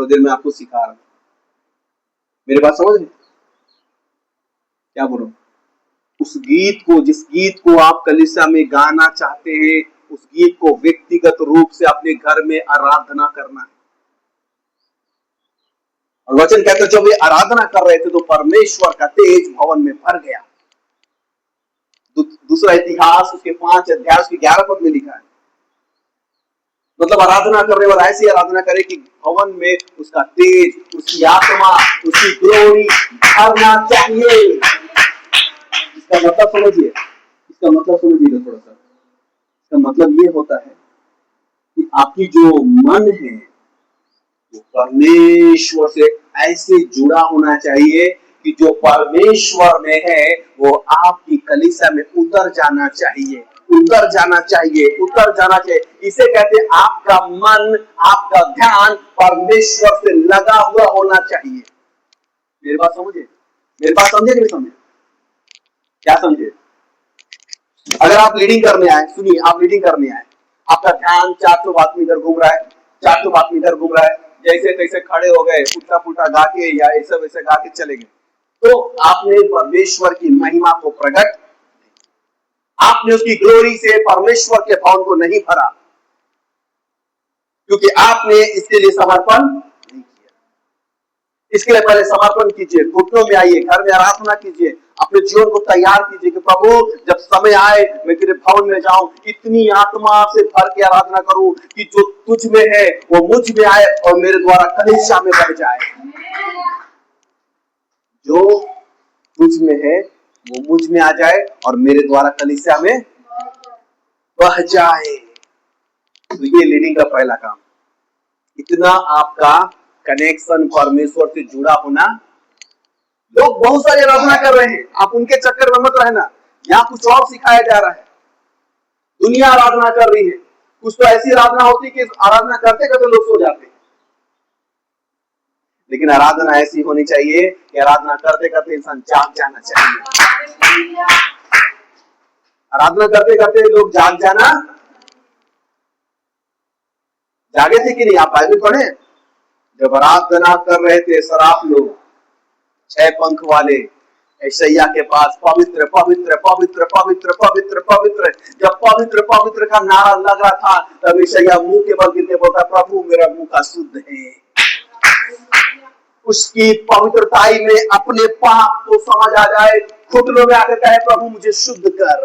थोड़ी देर में आपको सिखा रहा हूं। मेरी बात समझ रहे? क्या बोलो? उस गीत को, जिस गीत को आप कलीसिया में गाना चाहते हैं, उस गीत को व्यक्तिगत रूप से अपने घर में आराधना करना है। और वचन कहते हैं जब वे आराधना कर रहे थे तो परमेश्वर का तेज भवन में भर गया। दूसरा इतिहास उसके 5 अध्याय उसके 11 पद में लिखा है। मतलब आराधना करने वाला ऐसी आराधना करे कि भवन में उसका तेज, उसकी आत्मा, उसकी ग्लोरी भरना चाहिए। इसका मतलब समझिए, इसका मतलब समझिएगा थोड़ा सा। इसका मतलब ये होता है कि आपकी जो मन है वो परमेश्वर से ऐसे जुड़ा होना चाहिए कि जो परमेश्वर में है वो आपकी कलीसिया में उतर जाना चाहिए, उतर जाना चाहिए, उतर जाना चाहिए। इसे कहते हैं आपका मन, आपका ध्यान परमेश्वर से लगा हुआ होना चाहिए। मेरी बात समझे? मेरी बात समझे कि नहीं समझे? क्या समझे? अगर आप लीडिंग करने आए, सुनिए, आप लीडिंग करने आए, आपका ध्यान 400 बात में इधर घूम रहा है, 400 बात में इधर घूम रहा है, जैसे तैसे खड़े हो गए, उल्टा पुल्टा गा के या ऐसा वैसे गा के चले गए, तो आपने परमेश्वर की महिमा को प्रकट, आपने उसकी ग्लोरी से परमेश्वर के भवन को नहीं भरा, क्योंकि आपने इसके लिए समर्पण नहीं किया। इसके लिए पहले समर्पण कीजिए, घुटनों में आइए, घर में आराधना कीजिए, अपने जीवन को तैयार कीजिए कि प्रभु जब समय आए मैं तेरे भवन में जाऊं, इतनी आत्मा से भर के आराधना करूं कि जो तुझ में है वो मुझ में आए और मेरे द्वारा कलीसिया में बढ़ जाए। जो तुझ में है वो मुझ में आ जाए और मेरे द्वारा कलीसिया में बह जाए। तो ये लीडिंग का पहला काम, इतना आपका कनेक्शन परमेश्वर से जुड़ा होना। लोग बहुत सारी आराधना कर रहे हैं, आप उनके चक्कर में मत रहना। यहाँ कुछ और सिखाया जा रहा है। दुनिया आराधना कर रही है, कुछ तो ऐसी आराधना होती है कि आराधना करते करते लोग सो जाते हैं, लेकिन आराधना ऐसी होनी चाहिए कि आराधना करते करते इंसान जाग जाना चाहिए। आराधना करते करते लोग जाग जाना। जागे थे कि नहीं? आप बाइबल पढ़े, जब आराधना कर रहे थे सराफ लोग 6 पंख वाले यशायाह के पास, पवित्र पवित्र पवित्र पवित्र पवित्र पवित्र, जब पवित्र पवित्र का नारा लग रहा था तब यशायाह मुंह के बल गिरते बोलता, प्रभु मेरा मुंह का शुद्ध है। उसकी पवित्रताई में अपने पाप को समझ आ जाए, घुटनों में आकर कहे प्रभु मुझे शुद्ध कर।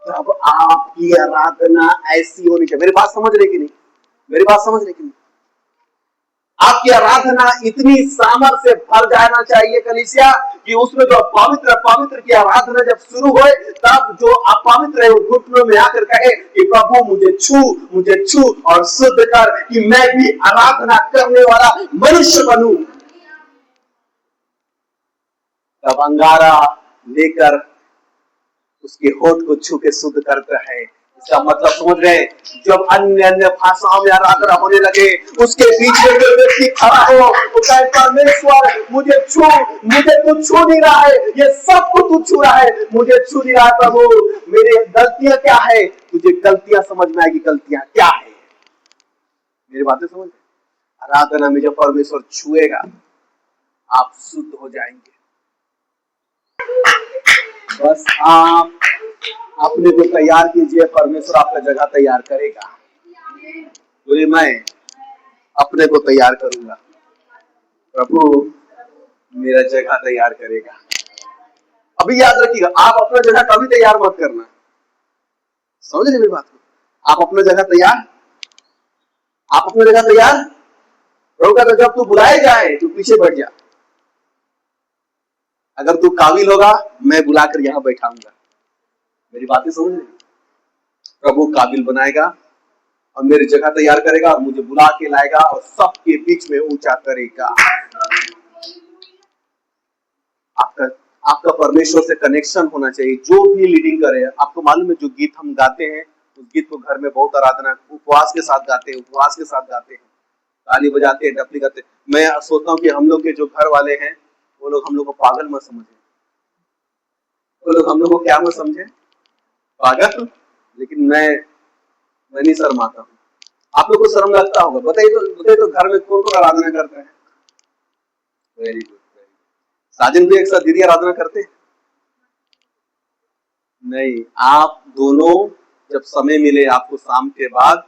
तब आपकी आराधना ऐसी होनी चाहिए। मेरी बात समझ रहे कि नहीं? मेरी बात समझ रहे कि नहीं? आपकी आराधना इतनी सामर्थ्य से भर जाना चाहिए कलीसिया कि उसमें जो पवित्र पवित्र की आराधना जब शुरू हो तब जो अपवित्र है वो घुटनों में आकर कहे कि प्रभु मुझे छू और शुद्ध कर कि मैं भी आराधना करने वाला मनुष्य बनूं। तब अंगारा लेकर उसके होठ को छू के शुद्ध करता है। इसका मतलब समझ रहे हैं? जब अन्य अन्य भाषाओं में आराधना होने लगे, उसके बीच में जो व्यक्ति खड़ा हो वो कहे परमेश्वर मुझे तू छू नहीं रहा है, ये सब को तू छू रहा है, मुझे छू नहीं रहा है प्रभु, मेरी गलतियां क्या है? तुझे गलतियां समझ में आएगी, गलतियां क्या है। मेरी बातें समझ? आराधना में जब परमेश्वर छुएगा आप शुद्ध हो जाएंगे। बस आप अपने को तैयार कीजिए, परमेश्वर आपका जगह तैयार करेगा। बोले मैं अपने को तैयार करूंगा, प्रभु मेरा जगह तैयार करेगा। अभी याद रखिएगा, आप अपना जगह कभी तैयार मत करना। समझ रहे मेरी बात को? आप अपना जगह तैयार, आप अपना जगह तैयार होगा तो जब तू बुलाए जाए तो पीछे बैठ जा। अगर तू काबिल होगा मैं बुलाकर यहां बैठाऊंगा। मेरी बातें समझ रहे? प्रभु काबिल बनाएगा और मेरी जगह तैयार करेगा और मुझे बुला के लाएगा और सबके बीच में ऊंचा करेगा। आपका परमेश्वर से कनेक्शन होना चाहिए। जो भी लीडिंग करे, आपको मालूम है जो गीत हम गाते हैं उस गीत को घर में बहुत आराधना उपवास के साथ गाते हैं, उपवास के साथ गाते हैं, ताली बजाते हैं, डफली गाते हैं। मैं सोचता हूँ कि हम लोग के जो घर वाले हैं वो लोग हम लोग को पागल मत समझे, वो लोग हम लोग को क्या मत समझे, पागल। लेकिन मैं नहीं शर्माता हूँ। आप लोग को शर्म लगता होगा? बताइए तो घर में कौन कौन आराधना करता है? Very good. साजन भी एक साथ दीदी आराधना करते हैं? नहीं, आप दोनों जब समय मिले आपको शाम के बाद,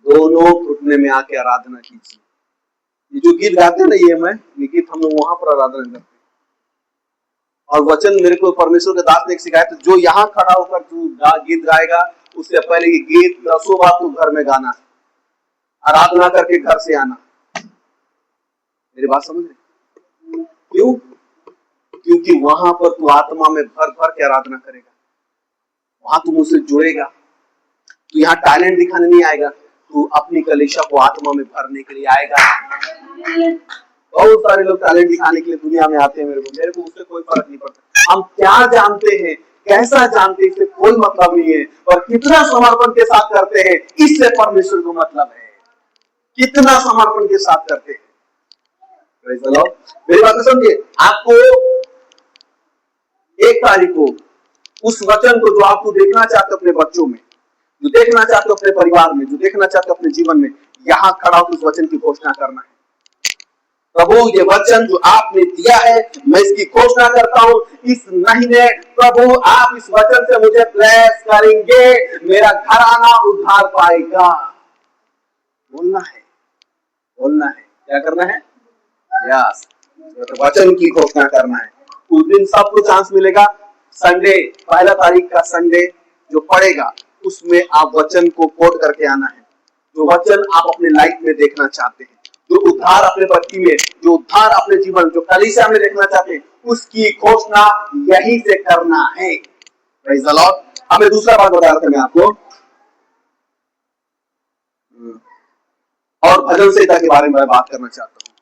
दोनों घुटने में आके आराधना कीजिए। ये जो गीत गाते हैं ना, ये गीत हम लोग वहां पर आराधना करते हैं। और वचन मेरे को परमेश्वर के दास ने एक सिखाया था, जो यहाँ खड़ा होकर तू गीत गाएगा, उससे पहले ये गीत 10 बार तू घर में गाना, आराधना करके घर से आना। मेरी बात समझ रहे? क्यों? क्योंकि वहां पर तू आत्मा में भर भर के आराधना करेगा, वहां तुम उससे जुड़ेगा। तू यहाँ टैलेंट दिखाने नहीं आएगा, तू अपनी कलीसिया को आत्मा में भरने के लिए आएगा। बहुत सारे लोग टैलेंट दिखाने के लिए दुनिया में आते हैं, मेरे को उससे कोई फर्क नहीं पड़ता। हम क्या जानते हैं, कैसा जानते हैं, इससे कोई मतलब नहीं है, और कितना समर्पण के साथ करते हैं, इससे परमेश्वर को मतलब है। कितना समर्पण के साथ करते हैं। मेरी बात समझिए। आपको 1 तारीख को उस वचन को, जो आपको देखना चाहते हो अपने बच्चों में, जो देखना चाहते हो अपने परिवार में, जो देखना चाहते हो अपने जीवन में, यहां खड़ा होकर उस वचन की घोषणा करना है। प्रभु, ये वचन जो आपने दिया है, मैं इसकी घोषणा करता हूं। इस महीने प्रभु आप इस वचन से मुझे ब्लेस करेंगे, मेरा घराना उद्धार पाएगा। बोलना है, बोलना है। क्या करना है? यस, वचन की घोषणा करना है। उस दिन सबको चांस मिलेगा। संडे, 1 तारीख का संडे जो पड़ेगा, उसमें आप वचन को कोट करके आना है। जो वचन आप अपने लाइफ में देखना चाहते हैं, जो उद्धार अपने पति में, जो उद्धार अपने जीवन, जो कलीसिया में देखना चाहते हैं, उसकी घोषणा यहीं से करना है। Praise the Lord. हमें दूसरा बात बता रहा था मैं आपको, और भजन संहिता के बारे में बात करना चाहता हूँ।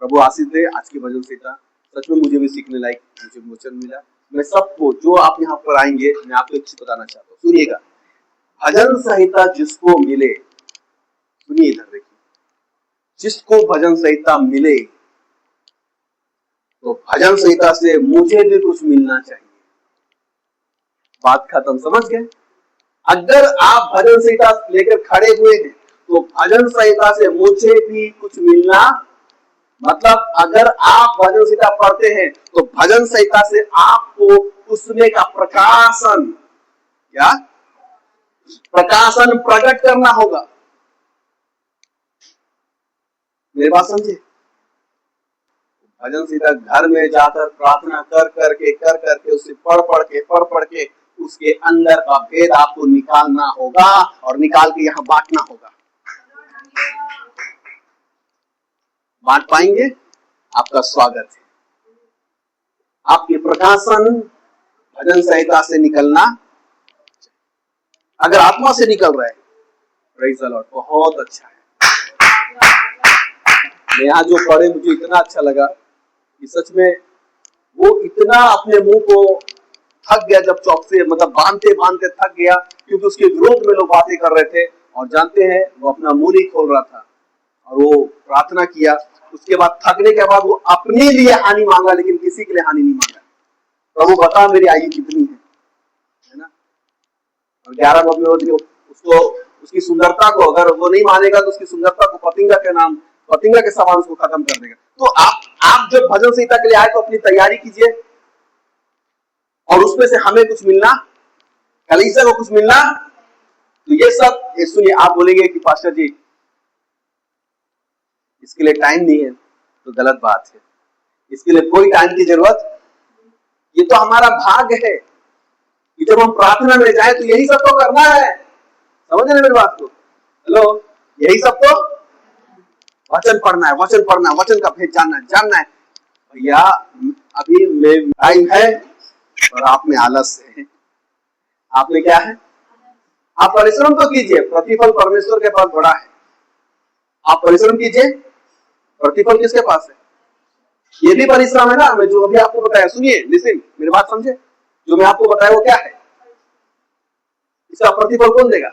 प्रभु आशीष दे। आज की भजन संहिता सच में मुझे भी सीखने लायक मुझे वचन मिला। मैं सबको, जो आप यहाँ पर आएंगे, मैं आपको एक चीज बताना चाहता हूँ। सुनिएगा, भजन संहिता जिसको मिले, सुनिए इधर देखिए, जिसको भजन संहिता मिले, तो भजन संहिता से मुझे भी कुछ मिलना चाहिए। बात खत्म, समझ गए? अगर आप भजन संहिता लेकर खड़े हुए हैं, तो भजन संहिता से मुझे भी कुछ मिलना, मतलब अगर आप भजन संहिता पढ़ते हैं, तो भजन संहिता से आपको उसमें का प्रकाशन, क्या प्रकाशन प्रकट करना होगा। मेरी बात समझे? भजन संहिता घर में जाकर प्रार्थना कर करके उससे पढ़ के उसके अंदर का भेद आपको निकालना होगा, और निकाल के यहाँ बांटना होगा। बांट पाएंगे? आपका स्वागत है। आपके प्रकाशन भजन संहिता से निकलना, अगर आत्मा से निकल रहा है, प्रेज़ द लॉर्ड, बहुत अच्छा है। मैं यहाँ जो पढ़े, मुझे इतना अच्छा लगा कि सच में वो इतना अपने मुंह को थक गया, जब चौक से मतलब बांधते बांधते थक गया, क्योंकि उसके विरोध में लोग बातें कर रहे थे, और जानते हैं वो अपना मुंह नहीं खोल रहा था, और वो प्रार्थना किया। उसके बाद थकने के बाद वो अपने लिए हानि मांगा, लेकिन किसी के लिए हानि नहीं मांगा। प्रभु बता मेरी आयु कितनी है ना? और 11 में उसको उसकी सुंदरता को, अगर वो नहीं मानेगा तो उसकी सुंदरता को पतिंगा के समान उसको खत्म कर देगा। तो आप जब भजन संहिता के लिए आए, तो अपनी तैयारी कीजिए, और उसमें से हमें कुछ मिलना, कलीसिया को कुछ मिलना। तो ये सब सुनिए। आप बोलेंगे कि पास्टर जी इसके लिए टाइम नहीं है, तो गलत बात है। इसके लिए कोई टाइम की जरूरत, ये तो हमारा भाग्य है कि जब हम प्रार्थना में जाए, तो यही सब तो करना है। समझ रहे मेरी बात को? हेलो, यही सब तो, वचन पढ़ना है, वचन का भेद जानना है। भैया अभी में टाइम है, और आप में आलस है। आप में क्या है? आप परिश्रम तो कीजिए, प्रतिफल परमेश्वर के पास बड़ा है। आप परिश्रम कीजिए, प्रतिफल किसके पास है? ये भी परिश्रम है ना, मैं जो अभी आपको बताया। सुनिए, लिसन, मेरी बात समझे। जो मैं आपको बताया वो क्या है, इसका प्रतिफल कौन देगा?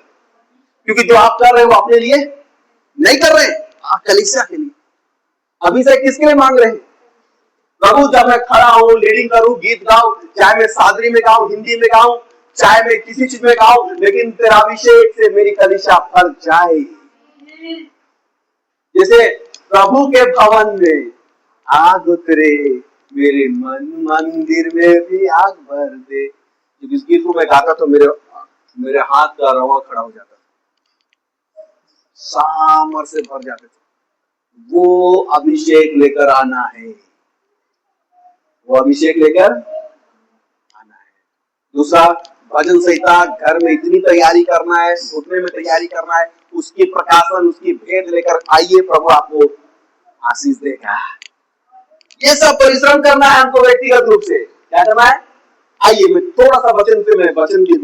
क्योंकि जो आप कर रहे हैं वो अपने लिए नहीं कर रहे हैं, आप कलीसिया के लिए। अभी से किसके लिए मांग रहे हैं? प्रभु, जब मैं खड़ा हूं, लीडिंग करूं, गीत गाऊं, चाहे मैं सादरी में गाऊं, हिंदी में गाऊं, चाहे मैं किसी चीज में गाऊं, लेकिन तेरा अभिषेक से मेरी कलीसिया भर जाए। जैसे प्रभु के भवन में आग उतरे, मेरे मन मंदिर में भी आग भर दे। जब इस गीत को मैं गाता तो मेरे हाथ का रवा खड़ा हो जाता था, सामर से भर जाते थे। वो अभिषेक लेकर आना है, वो अभिषेक लेकर आना है। दूसरा, भजन संहिता घर में इतनी तैयारी करना है, घुटने में तैयारी करना है, उसकी प्रकाशन, उसकी भेद लेकर आइए, प्रभु आपको आशीष देगा। ये सब परिश्रम करना है हमको व्यक्तिगत रूप से। क्या करना है? आइए, मैं थोड़ा सा वचन पे मैं वचन की